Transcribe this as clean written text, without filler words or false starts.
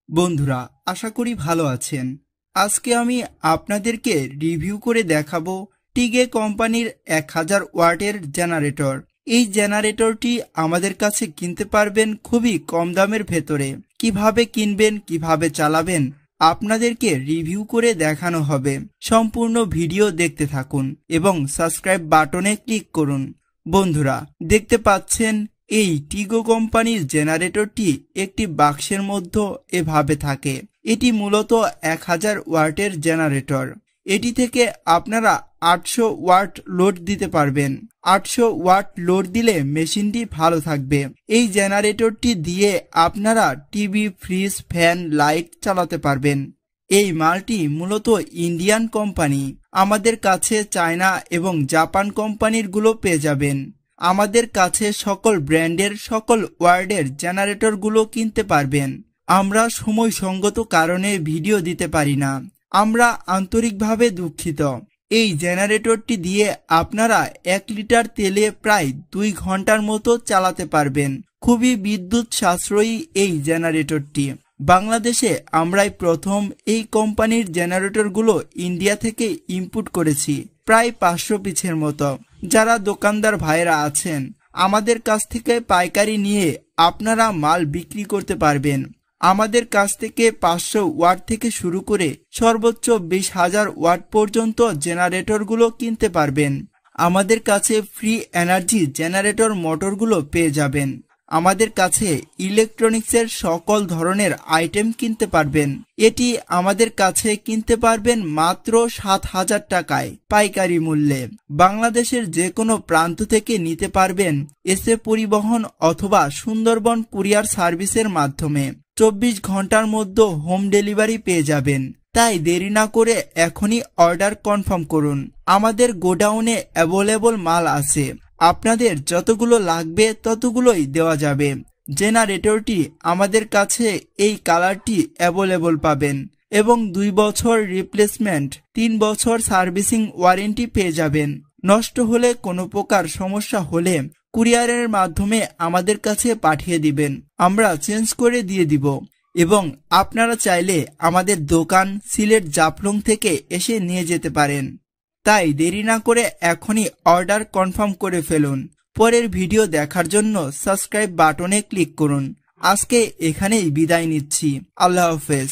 বন্ধুরা, আশা করি ভালো আছেন। আজকে আমি আপনাদেরকে রিভিউ করে দেখাবো টিগে কোম্পানির 1000 ওয়াটের জেনারেটর। এই জেনারেটরটি আমাদের কাছে কিনতে পারবেন খুবই কম দামের ভেতরে। কিভাবে কিনবেন, কিভাবে চালাবেন আপনাদেরকে রিভিউ করে দেখানো হবে। সম্পূর্ণ ভিডিও দেখতে থাকুন এবং সাবস্ক্রাইব বাটনে ক্লিক করুন। বন্ধুরা, দেখতে পাচ্ছেন এই টিগো কোম্পানির জেনারেটরটি একটি বাক্সের মধ্যে এভাবে থাকে। এটি মূলত 1000 ওয়াটের জেনারেটর। এটি থেকে আপনারা 800 ওয়াট লোড দিতে পারবেন। 800 ওয়াট লোড দিলে মেশিনটি ভালো থাকবে। এই জেনারেটরটি দিয়ে আপনারা টিভি, ফ্রিজ, ফ্যান, লাইট চালাতে পারবেন। এই মালটি মূলত ইন্ডিয়ান কোম্পানি। আমাদের কাছে চায়না এবং জাপান কোম্পানির গুলো পেয়ে যাবেন। আমাদের কাছে সকল ব্র্যান্ডের সকল ওয়ার্ডের জেনারেটরগুলো কিনতে পারবেন। আমরা সময় সঙ্গত কারণে ভিডিও দিতে পারি না, আমরা আন্তরিকভাবে দুঃখিত। এই জেনারেটরটি দিয়ে আপনারা 1 লিটার তেলে প্রায় 2 ঘন্টার মতো চালাতে পারবেন। খুবই বিদ্যুৎ সাশ্রয়ী এই জেনারেটরটি। বাংলাদেশে আমরাই প্রথম এই কোম্পানির জেনারেটরগুলো ইন্ডিয়া থেকে ইম্পোর্ট করেছি, প্রায় 500 পিসের মতো। যারা দোকানদার ভাইরা আছেন, আমাদের কাছ থেকে পাইকারি নিয়ে আপনারা মাল বিক্রি করতে পারবেন। আমাদের কাছ থেকে 500 ওয়াট থেকে শুরু করে সর্বোচ্চ 20,000 ওয়াট পর্যন্ত জেনারেটরগুলো কিনতে পারবেন। আমাদের কাছে ফ্রি এনার্জি জেনারেটর মোটরগুলো পেয়ে যাবেন। আমাদের কাছে ইলেকট্রনিক্সের সকল ধরনের আইটেম কিনতে পারবেন। এটি আমাদের কাছে কিনতে পারবেন মাত্র 7,000 টাকায় পাইকারি মূল্যে। বাংলাদেশের যে কোনো প্রান্ত থেকে নিতে পারবেন এসে পরিবহন অথবা সুন্দরবন কুরিয়ার সার্ভিসের মাধ্যমে। 24 ঘন্টার মধ্যে হোম ডেলিভারি পেয়ে যাবেন। তাই দেরি না করে এখনই অর্ডার কনফার্ম করুন। আমাদের গোডাউনে অ্যাভেলেবল মাল আছে, আপনাদের যতগুলো লাগবে ততগুলোই দেওয়া যাবে। জেনারেটরটি আমাদের কাছে এই কালারটি অ্যাভেলেবল পাবেন এবং 2 বছর রিপ্লেসমেন্ট, 3 বছর সার্ভিসিং ওয়ারেন্টি পেয়ে যাবেন। নষ্ট হলে কোনো প্রকার সমস্যা হলে কুরিয়ারের মাধ্যমে আমাদের কাছে পাঠিয়ে দিবেন, আমরা চেঞ্জ করে দিয়ে দিব। এবং আপনারা চাইলে আমাদের দোকান সিলেট জাফলং থেকে এসে নিয়ে যেতে পারেন। তাই দেরি না করে এখনই অর্ডার কনফার্ম করে ফেলুন। পরের ভিডিও দেখার জন্য সাবস্ক্রাইব বাটনে ক্লিক করুন। আজকে এখানেই বিদায় নিচ্ছি। আল্লাহ হাফেজ।